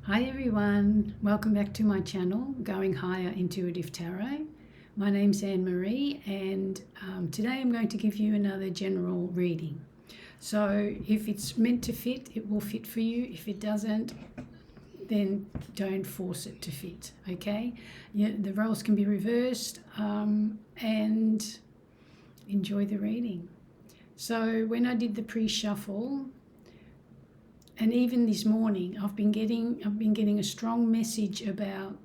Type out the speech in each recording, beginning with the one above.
Hi everyone, welcome back to my channel, Going Higher Intuitive Tarot. My name's Annemarie and today I'm going to give you another general reading. So if it's meant to fit, it will fit for you. If it doesn't, then don't force it to fit, okay? The roles can be reversed and enjoy the reading. So when I did the pre-shuffle, and even this morning, I've been getting a strong message about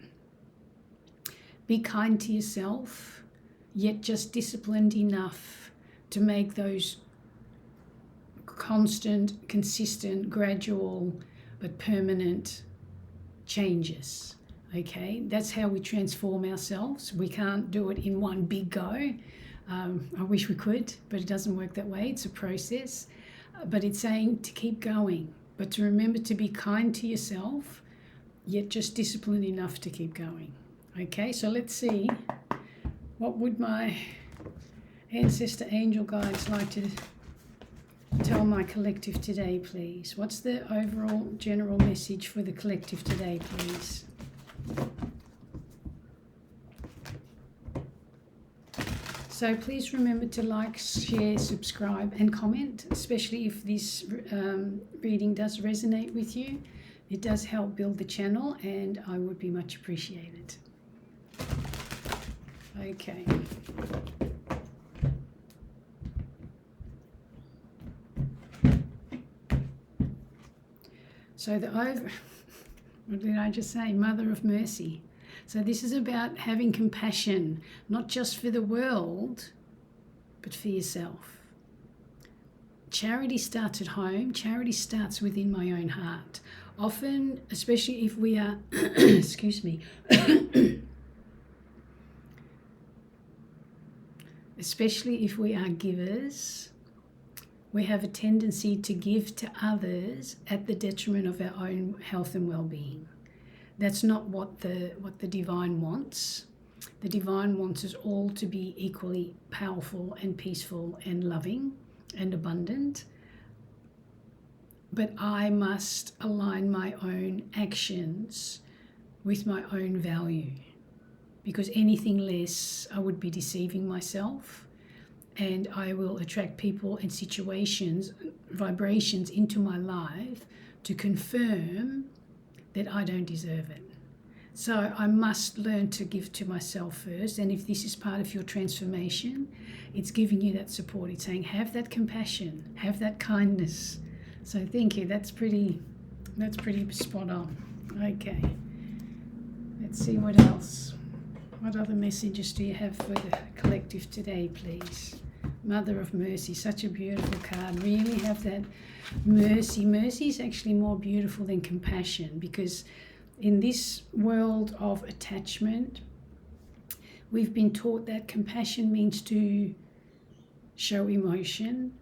be kind to yourself, yet just disciplined enough to make those constant, consistent, gradual, but permanent changes. Okay, that's how we transform ourselves. We can't do it in one big go. I wish we could, but it doesn't work that way. It's a process, but it's saying to keep going. But to remember to be kind to yourself, yet just disciplined enough to keep going. Okay, so let's see. What would my ancestor angel guides like to tell my collective today, please? What's the overall general message for the collective today, please? So please remember to like, share, subscribe and comment, especially if this reading does resonate with you. It does help build the channel and I would be much appreciated. Okay. So what did I just say? Mother of Mercy. So this is about having compassion, not just for the world, but for yourself. Charity starts at home. Charity starts within my own heart. Often, especially if we are, excuse me, especially if we are givers, we have a tendency to give to others at the detriment of our own health and well-being. That's not what the divine wants. The divine wants us all to be equally powerful and peaceful and loving and abundant. But I must align my own actions with my own value, because anything less, I would be deceiving myself, and I will attract people and situations, vibrations into my life to confirm that I don't deserve it. So I must learn to give to myself first. And if this is part of your transformation, it's giving you that support. It's saying, have that compassion, have that kindness. So thank you. That's pretty spot on. Okay. Let's see what else. What other messages do you have for the collective today, please? Mother of Mercy, such a beautiful card. Really have that mercy. Mercy is actually more beautiful than compassion, because in this world of attachment, we've been taught that compassion means to show emotion,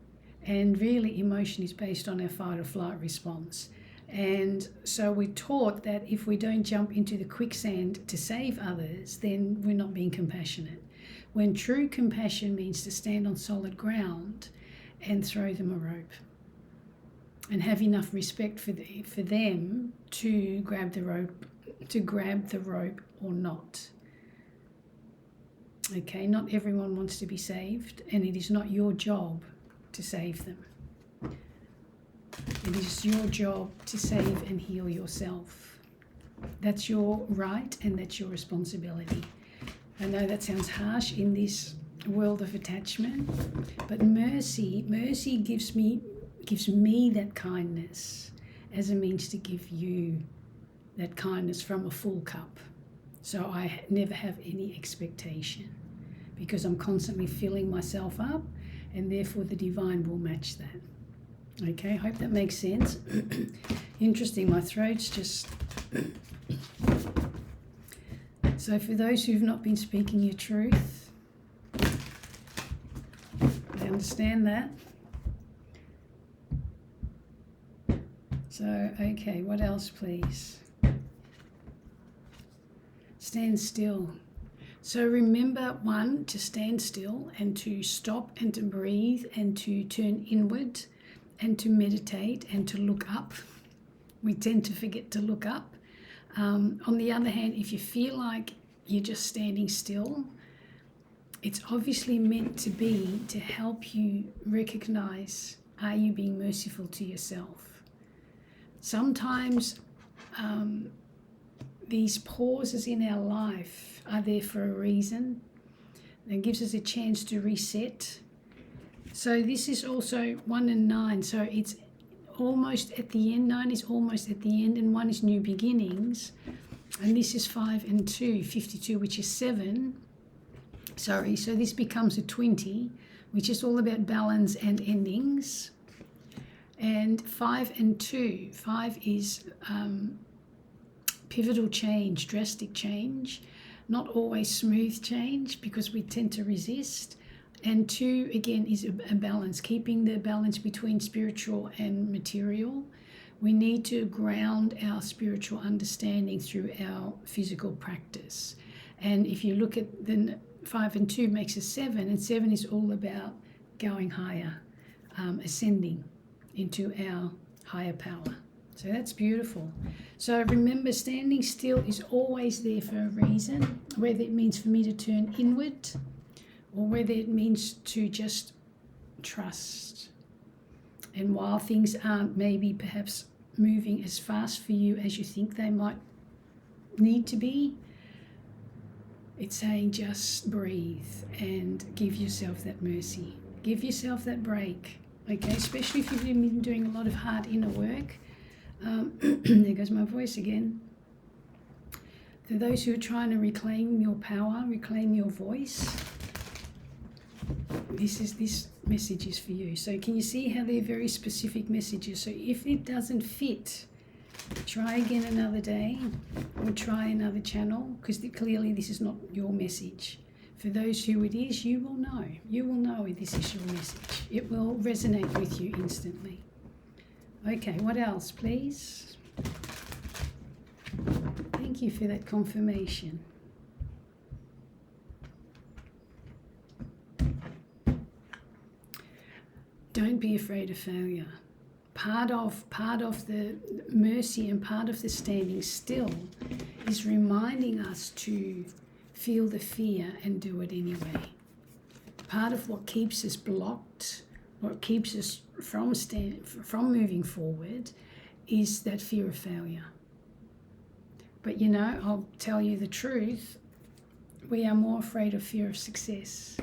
and really emotion is based on our fight or flight response. And so we're taught that if we don't jump into the quicksand to save others, then we're not being compassionate. When true compassion means to stand on solid ground and throw them a rope and have enough respect for them to grab the rope or not. Okay, not everyone wants to be saved, and it is not your job to save them. It is your job to save and heal yourself. That's your right and that's your responsibility. I know that sounds harsh in this world of attachment, but mercy gives me that kindness as a means to give you that kindness from a full cup. So I never have any expectation, because I'm constantly filling myself up, and therefore the divine will match that. Okay, hope that makes sense. Interesting, my throat's just... So for those who've not been speaking your truth, I understand that. So, okay, what else, please? Stand still. So remember, one, to stand still and to stop and to breathe and to turn inward and to meditate and to look up. We tend to forget to look up On the other hand, if you feel like you're just standing still, it's obviously meant to be to help you recognize, are you being merciful to yourself? Sometimes these pauses in our life are there for a reason. It gives us a chance to reset. So this is also 1 and 9. So it's almost at the end. 9 is almost at the end, and 1 is new beginnings. And this is 5 and 2, 52, which is 7. Sorry, so this becomes a 20, which is all about balance and endings. And 5 and 2, 5 is pivotal change, drastic change, not always smooth change because we tend to resist. And 2, again, is a balance, keeping the balance between spiritual and material. We need to ground our spiritual understanding through our physical practice. And if you look at the 5 and 2 makes a 7, and 7 is all about going higher, ascending into our higher power. So that's beautiful. So remember, standing still is always there for a reason, whether it means for me to turn inward or whether it means to just trust. And while things aren't maybe perhaps moving as fast for you as you think they might need to be, it's saying just breathe and give yourself that mercy. Give yourself that break, okay? Especially if you've been doing a lot of hard inner work. There goes my voice again. For those who are trying to reclaim your power, reclaim your voice, this message is for you. So can you see how they're very specific messages? So if it doesn't fit, try again another day or try another channel, because clearly this is not your message. For those who it is, you will know. You will know if this is your message. It will resonate with you instantly. Okay, what else, please? Thank you for that confirmation. Don't be afraid of failure. Part of the mercy and part of the standing still is reminding us to feel the fear and do it anyway. Part of what keeps us blocked, what keeps us from moving forward, is that fear of failure. But you know, I'll tell you the truth, we are more afraid of fear of success,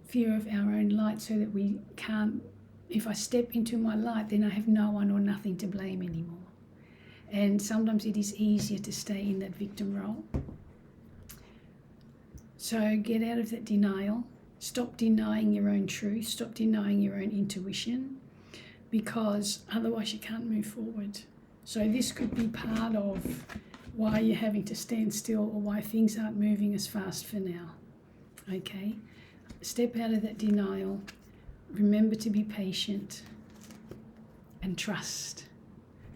fear of our own light, so that we can't, if I step into my light, then I have no one or nothing to blame anymore. And sometimes it is easier to stay in that victim role. So get out of that denial. Stop denying your own truth. Stop denying your own intuition, because otherwise you can't move forward. So this could be part of why you're having to stand still or why things aren't moving as fast for now. Okay? Step out of that denial. Remember to be patient and trust.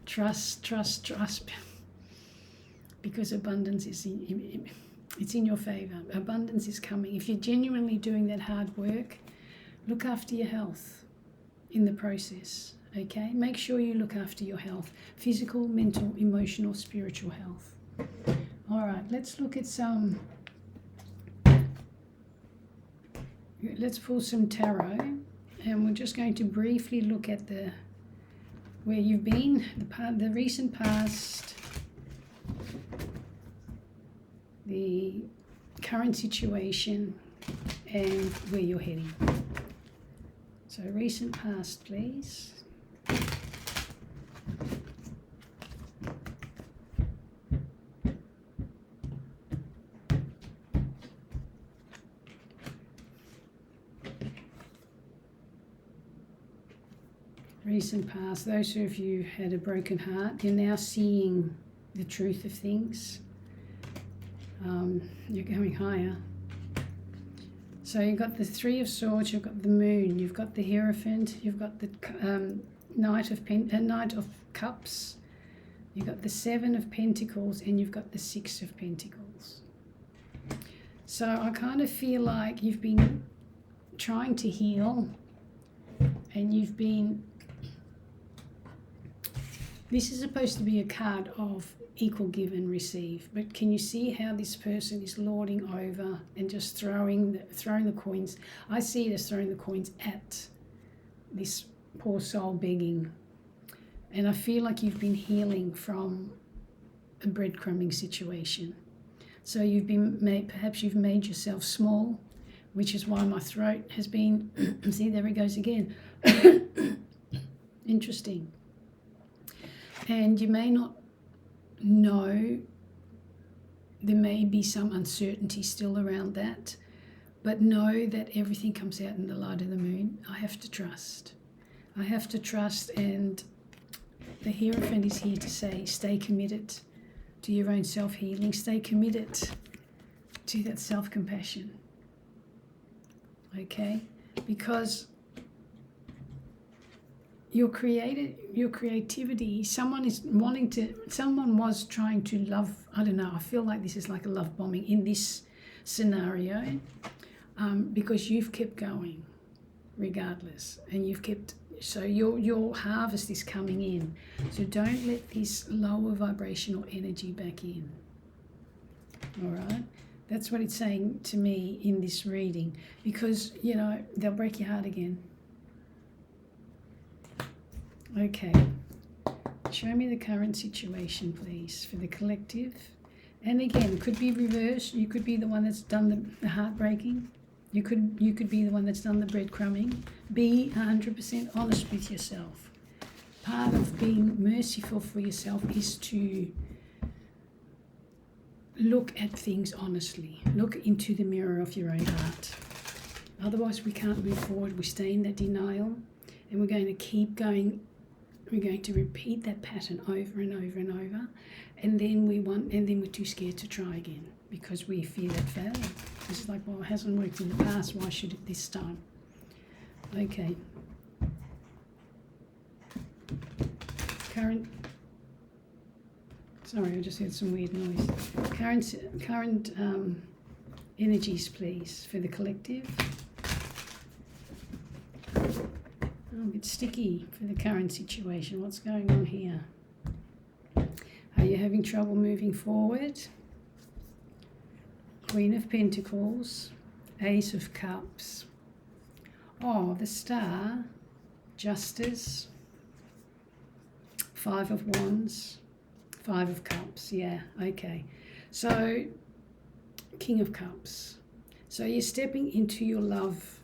Trust, trust, trust. Because abundance is it's in your favor. Abundance is coming. If you're genuinely doing that hard work, look after your health in the process, okay? Make sure you look after your health, physical, mental, emotional, spiritual health. All right, let's look at let's pull some tarot, and we're just going to briefly look at where you've been, the recent past, the current situation, and where you're heading. So recent past, please. Recent past, those of you who had a broken heart, you're now seeing the truth of things. You're going higher. So you've got the Three of Swords, you've got the Moon, you've got the Hierophant, you've got the Knight of Cups, you've got the Seven of Pentacles, and you've got the Six of Pentacles. So I kind of feel like you've been trying to heal, and you've been This is supposed to be a card of equal give and receive, but can you see how this person is lording over and just throwing the coins? I see it as throwing the coins at this poor soul begging. And I feel like you've been healing from a breadcrumbing situation. So perhaps you've made yourself small, which is why my throat has been, see, there it goes again. Interesting. And you may not know, there may be some uncertainty still around that, but know that everything comes out in the light of the moon. I have to trust. I have to trust, and the Hierophant is here to say, stay committed to your own self-healing, stay committed to that self-compassion, okay? Because your creativity, someone was trying to love, I don't know, I feel like this is like a love bombing in this scenario, because you've kept going regardless, and you've kept, so your harvest is coming in. So don't let this lower vibrational energy back in. All right? That's what it's saying to me in this reading, because, you know, they'll break your heart again. Okay. Show me the current situation, please, for the collective. And again, it could be reversed. You could be the one that's done the heartbreaking. You could be the one that's done the breadcrumbing. Be 100% honest with yourself. Part of being merciful for yourself is to look at things honestly. Look into the mirror of your own heart. Otherwise, we can't move forward. We stay in that denial, and we're going to keep going. We're going to repeat that pattern over and over and over, and then we're too scared to try again because we fear that failure. It's like, well, it hasn't worked in the past, why should it this time? Okay. Sorry, I just heard some weird noise. Current energies, please, for the collective. Oh, a bit sticky for the current situation. What's going on here? Are you having trouble moving forward? Queen of Pentacles, Ace of Cups. Oh, the Star, Justice, Five of Wands, Five of Cups. Yeah, okay. So, King of Cups. So you're stepping into your love,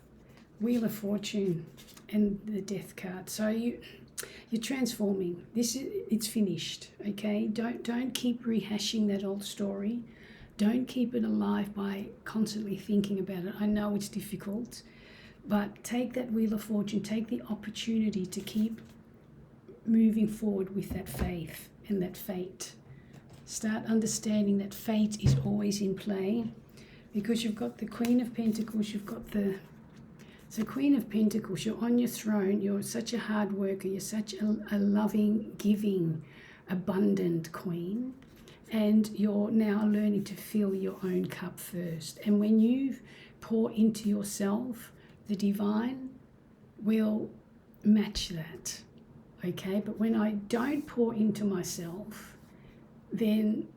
Wheel of Fortune, and the Death card. So you're transforming. It's finished. Okay. Don't keep rehashing that old story. Don't keep it alive by constantly thinking about it. I know it's difficult, but take that Wheel of Fortune, take the opportunity to keep moving forward with that faith and that fate. Start understanding that fate is always in play, because you've got the Queen of Pentacles, you've got so Queen of Pentacles, you're on your throne, you're such a hard worker, you're such a loving, giving, abundant queen. And you're now learning to fill your own cup first. And when you pour into yourself, the divine will match that, okay? But when I don't pour into myself, then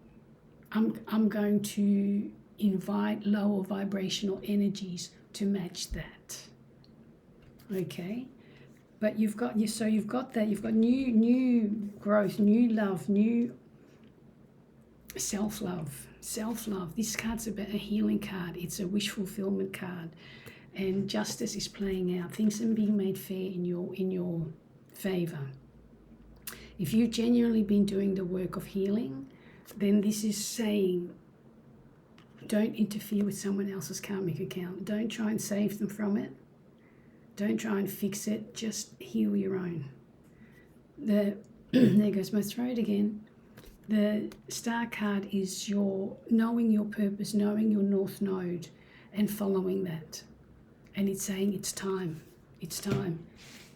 I'm going to invite lower vibrational energies to match that, okay? But you've got that, you've got new growth, new love, new self-love. This card's about a healing card. It's a wish fulfillment card, and justice is playing out. Things are being made fair in your favor. If you've genuinely been doing the work of healing, then this is saying, don't interfere with someone else's karmic account. Don't try and save them from it. Don't try and fix it. Just heal your own. There goes my throat again. The Star card is your knowing your purpose, knowing your North Node, and following that. And it's saying it's time. It's time.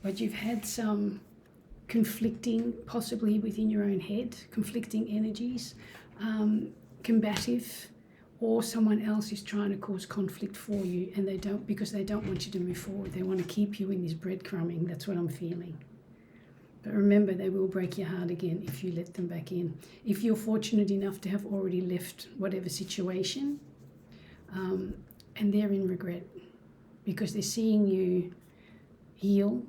But you've had some conflicting, possibly within your own head, conflicting energies, combative, or someone else is trying to cause conflict for you, and they don't, because they don't want you to move forward. They want to keep you in this breadcrumbing. That's what I'm feeling. But remember, they will break your heart again if you let them back in. If you're fortunate enough to have already left whatever situation, and they're in regret because they're seeing you heal,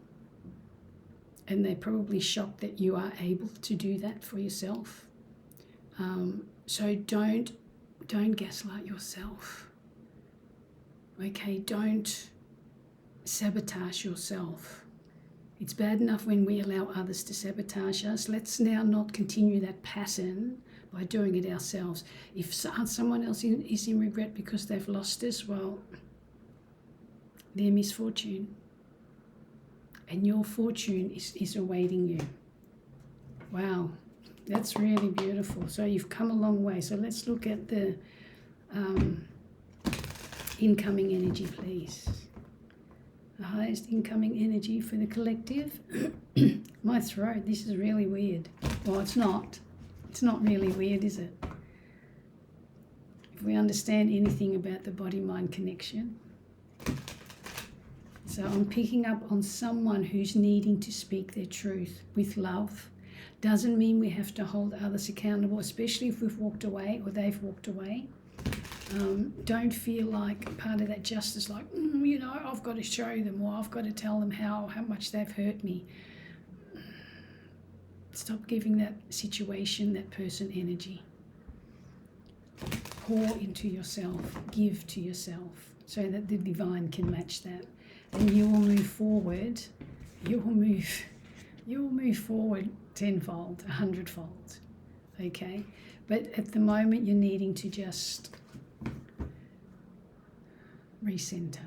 and they're probably shocked that you are able to do that for yourself. So don't gaslight yourself. Okay, don't sabotage yourself. It's bad enough when we allow others to sabotage us. Let's now not continue that pattern by doing it ourselves. If someone else is in regret because they've lost us, well, their misfortune. And your fortune is awaiting you. Wow, that's really beautiful. So you've come a long way. So let's look at the incoming energy, please. The highest incoming energy for the collective. My throat, this is really weird. Well, it's not. It's not really weird, is it? If we understand anything about the body-mind connection. So I'm picking up on someone who's needing to speak their truth with love. Doesn't mean we have to hold others accountable, especially if we've walked away or they've walked away. Don't feel like part of that justice, like, I've got to show them, or I've got to tell them how much they've hurt me. Stop giving that situation, that person, energy. Pour into yourself, give to yourself, so that the divine can match that. And you will move forward. You will move forward tenfold, 100-fold. Okay? But at the moment, you're needing to just recenter.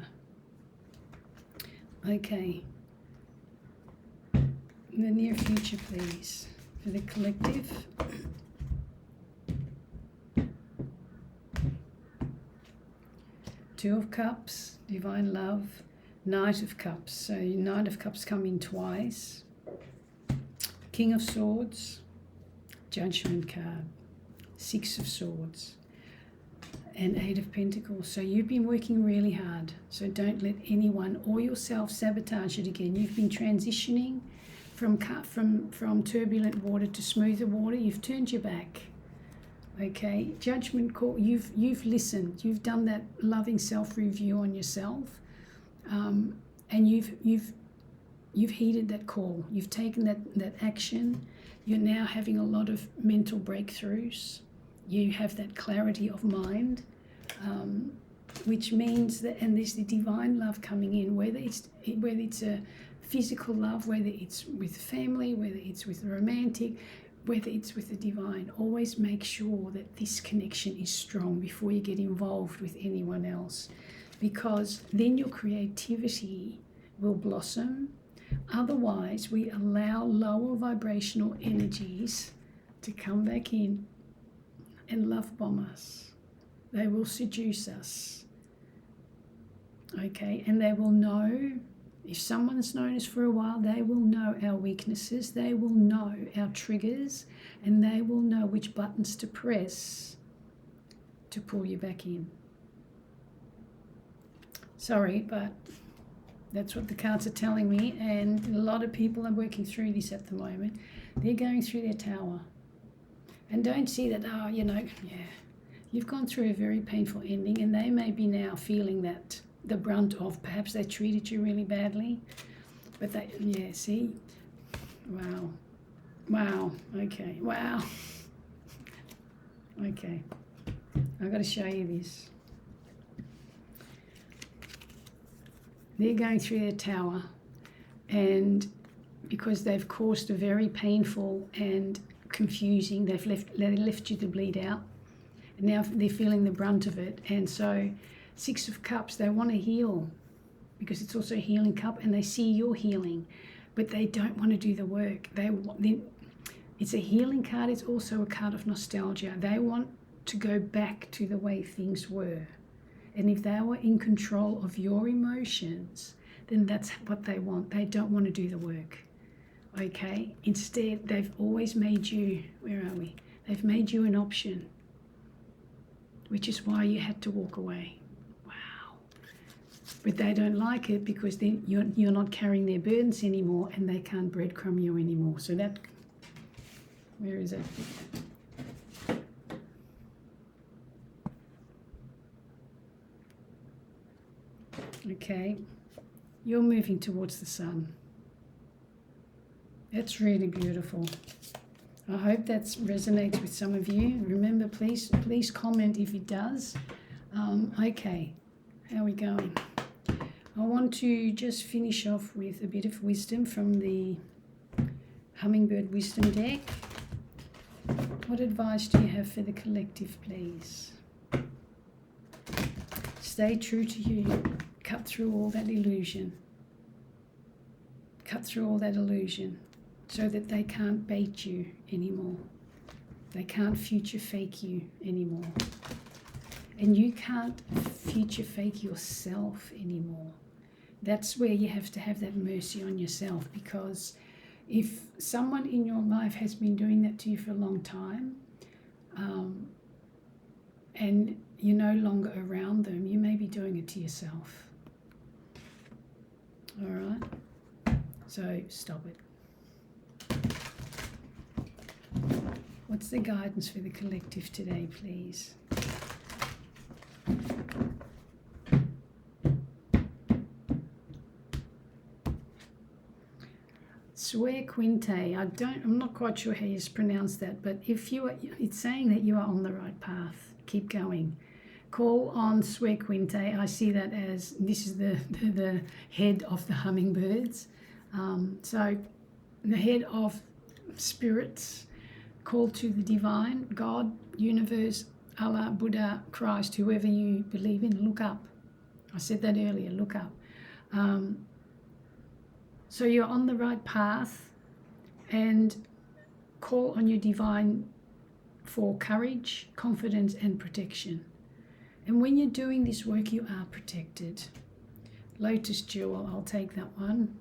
Okay. In the near future, please, for the collective. Two of Cups, divine love. Knight of Cups. So Knight of Cups come in twice. King of Swords, Judgment card. Six of Swords. And Eight of Pentacles. So you've been working really hard. So don't let anyone or yourself sabotage it again. You've been transitioning from turbulent water to smoother water. You've turned your back. Okay, judgment call. You've listened. You've done that loving self-review on yourself, and you've heeded that call. You've taken that action. You're now having a lot of mental breakthroughs. You have that clarity of mind, which means that, and there's the divine love coming in, whether it's a physical love, whether it's with family, whether it's with romantic, whether it's with the divine. Always make sure that this connection is strong before you get involved with anyone else, because then your creativity will blossom. Otherwise, we allow lower vibrational energies to come back in and love bomb us. They will seduce us. Okay, and they will know, if someone's known us for a while, they will know our weaknesses, they will know our triggers, and they will know which buttons to press to pull you back in. Sorry, but that's what the cards are telling me, and a lot of people are working through this at the moment. They're going through their tower. And don't see that, you've gone through a very painful ending, and they may be now feeling that the brunt of perhaps they treated you really badly. But see? Wow. Okay. Wow. Okay. I've got to show you this. They're going through their tower, and because they've caused a very painful and confusing, they left you to bleed out, and now they're feeling the brunt of it. And so Six of Cups, they want to heal, because it's also a healing cup, and they see you're healing, but they don't want to do the work. It's a healing card. It's also a card of nostalgia. They want to go back to the way things were, and if they were in control of your emotions, then that's what they want. They don't want to do the work. Okay, instead they've always made you, they've made you an option, which is why you had to walk away. Wow. But they don't like it because then you're not carrying their burdens anymore, and they can't breadcrumb you anymore. So that, where is it? Okay, you're moving towards the sun. That's really beautiful. I hope that resonates with some of you. Remember, please comment if it does. Okay, how are we going? I want to just finish off with a bit of wisdom from the Hummingbird Wisdom deck. What advice do you have for the collective, please? Stay true to you. Cut through all that illusion. Cut through all that illusion so that they can't bait you anymore. They can't future fake you anymore. And you can't future fake yourself anymore. That's where you have to have that mercy on yourself, because if someone in your life has been doing that to you for a long time, and you're no longer around them, you may be doing it to yourself. All right? So stop it. What's the guidance for the collective today, please? Swear Quinte. I'm not quite sure how you pronounce that, but it's saying that you are on the right path. Keep going. Call on Swear Quinte. I see that as this is the head of the hummingbirds. So the head of spirits, call to the divine, God, universe, Allah, Buddha, Christ, whoever you believe in, look up. I said that earlier, look up. So you're on the right path, and call on your divine for courage, confidence, and protection. And when you're doing this work, you are protected. Lotus Jewel, I'll take that one.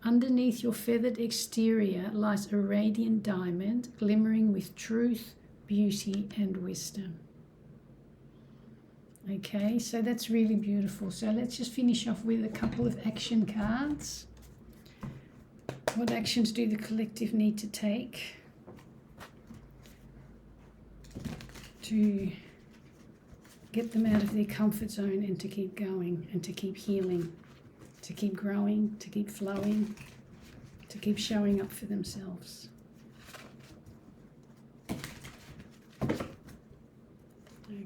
Underneath your feathered exterior lies a radiant diamond, glimmering with truth, beauty, and wisdom. Okay, so that's really beautiful. So let's just finish off with a couple of action cards. What actions do the collective need to take to get them out of their comfort zone and to keep going and to keep healing, to keep growing, to keep flowing, to keep showing up for themselves?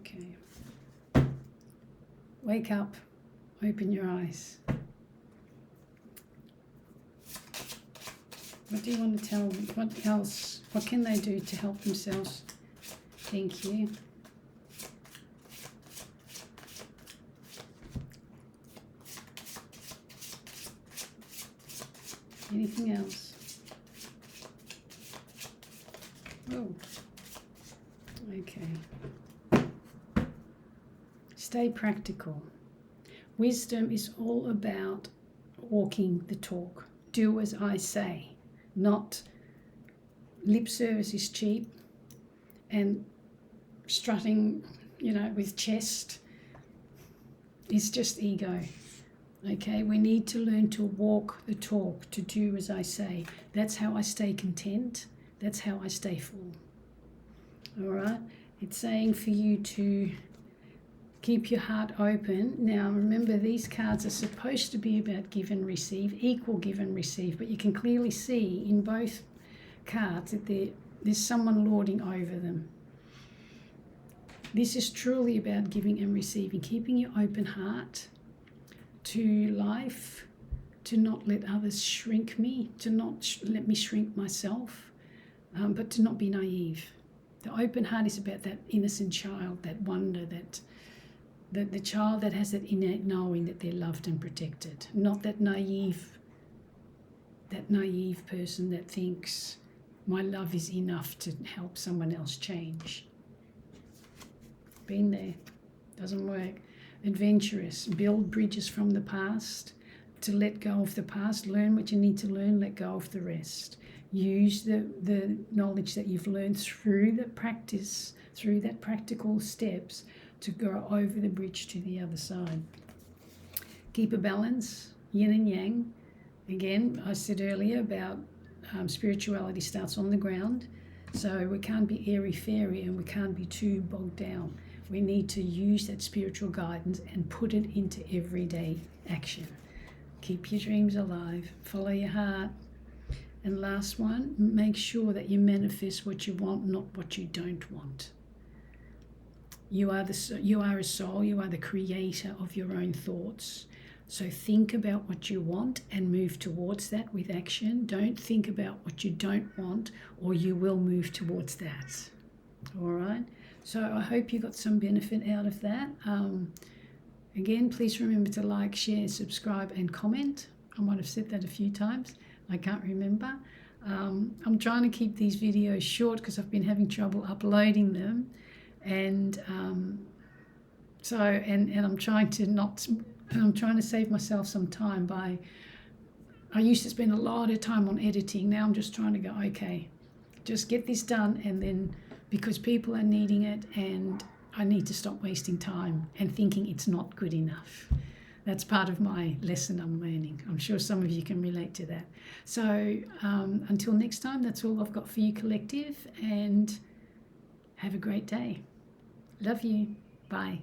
Okay. Wake up, open your eyes. What do you want to tell them? What else? What can they do to help themselves? Thank you. Anything else? Oh, okay. Stay practical. Wisdom is all about walking the talk. Do as I say. Not lip service is cheap, and strutting, with chest is just ego. Okay, we need to learn to walk the talk, to do as I say. That's how I stay content. That's how I stay full. All right? It's saying for you to keep your heart open. Now, remember, these cards are supposed to be about give and receive, equal give and receive, but you can clearly see in both cards that there's someone lording over them. This is truly about giving and receiving, keeping your open heart to life, to not let others shrink me, to not let me shrink myself, but to not be naive. The open heart is about that innocent child, that wonder, that the child that has that innate knowing that they're loved and protected, not that naive person that thinks my love is enough to help someone else change. Been there, doesn't work. Adventurous, build bridges from the past, to let go of the past, learn what you need to learn, let go of the rest. Use the knowledge that you've learned through the practice, through that practical steps, to go over the bridge to the other side. Keep a balance, yin and yang. Again, I said earlier about spirituality starts on the ground. So we can't be airy-fairy and we can't be too bogged down. We need to use that spiritual guidance and put it into everyday action. Keep your dreams alive. Follow your heart. And last one, make sure that you manifest what you want, not what you don't want. You are a soul. You are the creator of your own thoughts. So think about what you want and move towards that with action. Don't think about what you don't want, or you will move towards that. All right? So I hope you got some benefit out of that. Again, please remember to like, share, subscribe, and comment. I might have said that a few times. I can't remember. I'm trying to keep these videos short because I've been having trouble uploading them. And I'm trying to save myself some time I used to spend a lot of time on editing. Now I'm just trying to go, okay, just get this done, and then because people are needing it and I need to stop wasting time and thinking it's not good enough. That's part of my lesson I'm learning. I'm sure some of you can relate to that. So until next time, that's all I've got for you, collective, and have a great day. Love you. Bye.